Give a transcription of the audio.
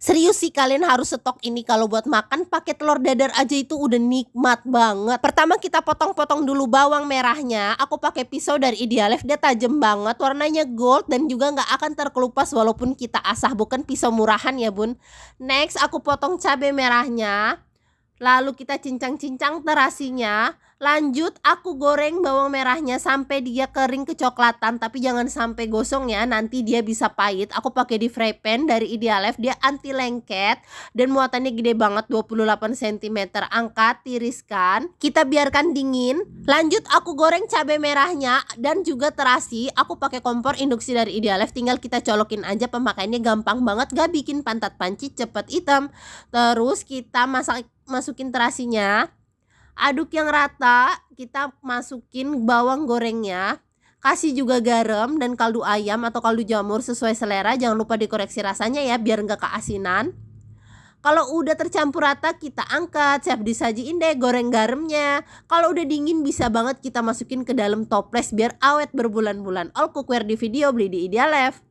Serius sih kalian harus stok ini kalau buat makan pakai telur dadar aja itu udah nikmat banget. Pertama kita potong-potong dulu bawang merahnya. Aku pakai pisau dari Idealef, dia tajam banget, warnanya gold dan juga nggak akan terkelupas walaupun kita asah, bukan pisau murahan ya bun. Next aku potong cabai merahnya. Lalu kita cincang-cincang terasinya. Lanjut aku goreng bawang merahnya sampai dia kering kecoklatan, tapi jangan sampai gosong ya, nanti dia bisa pahit. Aku pakai di fry pan dari Idealef, dia anti lengket dan muatannya gede banget 28 cm. Angkat, tiriskan, kita biarkan dingin. Lanjut aku goreng cabai merahnya dan juga terasi. Aku pakai kompor induksi dari Idealef, tinggal kita colokin aja, pemakaiannya gampang banget, gak bikin pantat panci, cepet hitam. Terus kita masukin terasinya, aduk yang rata, kita masukin bawang gorengnya, kasih juga garam dan kaldu ayam atau kaldu jamur sesuai selera, jangan lupa dikoreksi rasanya ya biar nggak keasinan. Kalau udah tercampur rata kita angkat, siap disajiin deh goreng garamnya. Kalau udah dingin bisa banget kita masukin ke dalam toples biar awet berbulan-bulan. All cookware di video beli di Idealef.